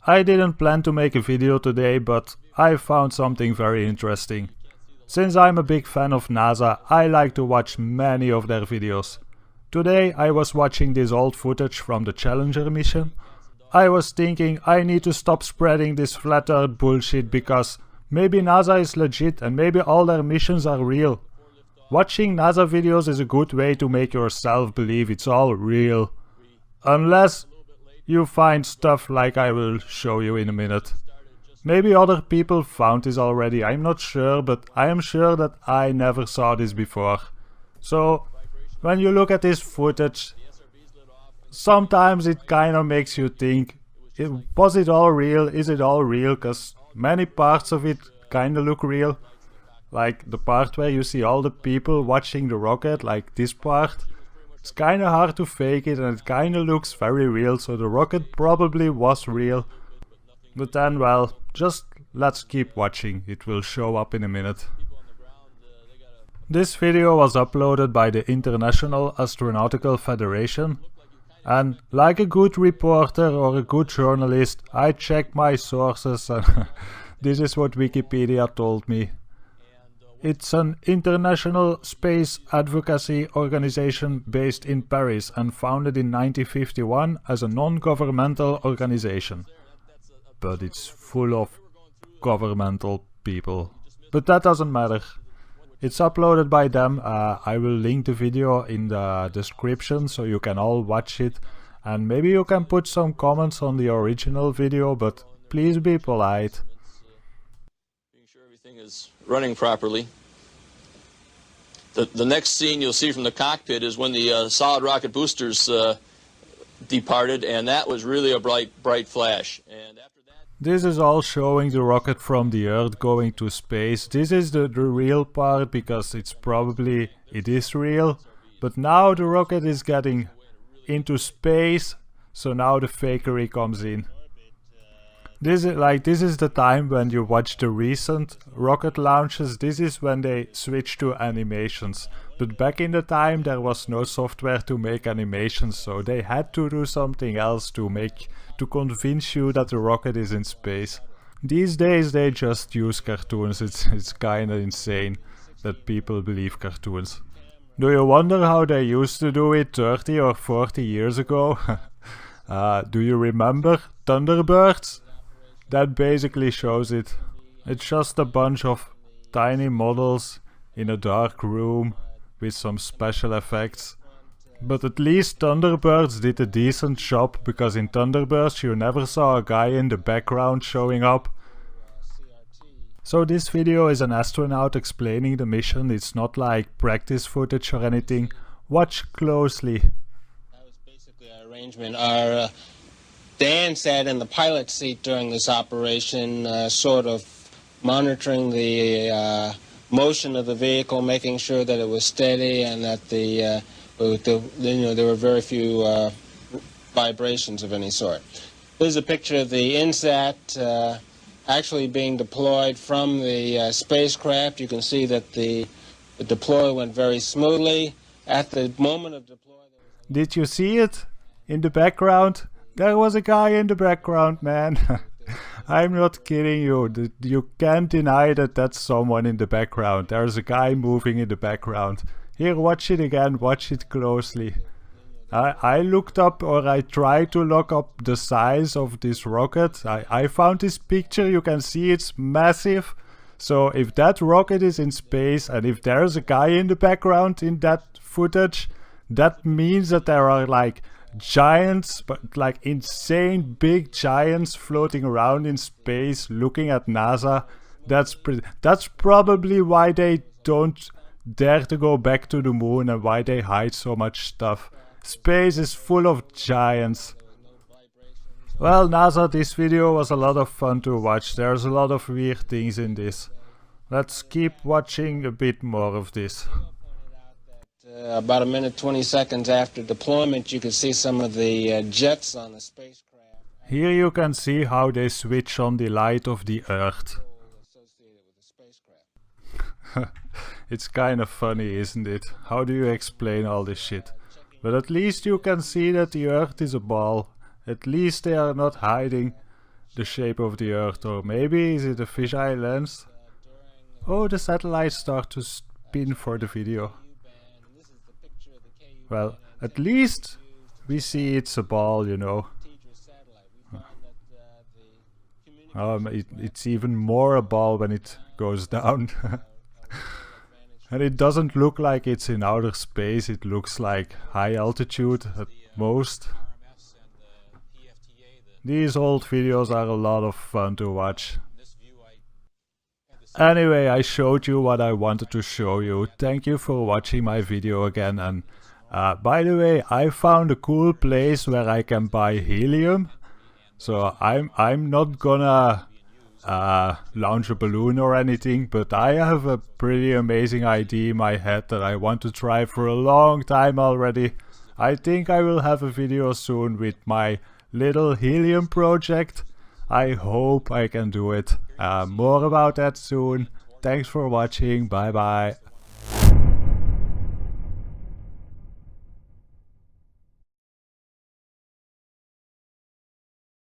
I didn't plan to make a video today, but I found something very interesting. Since I'm a big fan of NASA, I like to watch many of their videos. Today I was watching this old footage from the Challenger mission. I was thinking I need to stop spreading this flat earth bullshit because maybe NASA is legit and maybe all their missions are real. Watching NASA videos is a good way to make yourself believe it's all real. Unless you find stuff like I will show you in a minute. Maybe other people found this already, I'm not sure, but I am sure that I never saw this before. So, when you look at this footage, sometimes it kinda makes you think, was it all real? Is it all real? Cause many parts of it kinda look real. Like the part where you see all the people watching the rocket, like this part. It's kinda hard to fake it and it kinda looks very real, so the rocket probably was real. But then, well, just let's keep watching, it will show up in a minute. This video was uploaded by the International Astronautical Federation. And like a good reporter or a good journalist, I check my sources and this is what Wikipedia told me. It's an international space advocacy organization based in Paris and founded in 1951 as a non-governmental organization. But it's full of governmental people. But that doesn't matter. It's uploaded by them. I will link the video in the description so you can all watch it. And maybe you can put some comments on the original video, but please be polite. Making sure everything is running properly. The next scene you'll see from the cockpit is when the solid rocket boosters departed, and that was really a bright flash. And after that, this is all showing the rocket from the Earth going to space. This is the real part because it is real. But now the rocket is getting into space, so now the fakery comes in. This is the time when you watch the recent rocket launches. This is when they switch to animations. But back in the time there was no software to make animations, so they had to do something else to convince you that the rocket is in space. These days they just use cartoons. It's kinda insane that people believe cartoons. Do you wonder how they used to do it 30 or 40 years ago? Do you remember Thunderbirds? That basically shows it. It's just a bunch of tiny models in a dark room with some special effects. But at least Thunderbirds did a decent job, because in Thunderbirds you never saw a guy in the background showing up. So this video is an astronaut explaining the mission. It's not like practice footage or anything. Watch closely. That was basically our arrangement. Dan sat in the pilot's seat during this operation, sort of monitoring the motion of the vehicle, making sure that it was steady and that there were very few vibrations of any sort. This is a picture of the INSAT actually being deployed from the spacecraft. You can see that the deploy went very smoothly. At the moment of deploy... Did you see it? In the background? There was a guy in the background, man. I'm not kidding you. You can't deny that that's someone in the background. There's a guy moving in the background. Here, watch it again. Watch it closely. I looked up, or I tried to look up the size of this rocket. I found this picture. You can see it's massive. So if that rocket is in space and if there's a guy in the background in that footage, that means that there are like giants, but like insane big giants floating around in space looking at NASA. That's probably why they don't dare to go back to the moon and why they hide so much stuff. Space is full of giants. Well, NASA, this video was a lot of fun to watch. There's a lot of weird things in this. Let's keep watching a bit more of this. About a minute 20 seconds after deployment, you can see some of the jets on the spacecraft. Here you can see how they switch on the light of the Earth. It's kind of funny, isn't it? How do you explain all this shit? But at least you can see that the Earth is a ball. At least they are not hiding the shape of the Earth, or maybe is it a fisheye lens? Oh, the satellites start to spin for the video. Well, at least we see it's a ball, you know. It's even more a ball when it goes down. And it doesn't look like it's in outer space, it looks like high altitude at most. These old videos are a lot of fun to watch. Anyway, I showed you what I wanted to show you. Thank you for watching my video again. And by the way, I found a cool place where I can buy helium. So I'm not gonna launch a balloon or anything, but I have a pretty amazing idea in my head that I want to try for a long time already. I think I will have a video soon with my little helium project. I hope I can do it. More about that soon. Thanks for watching. Bye bye.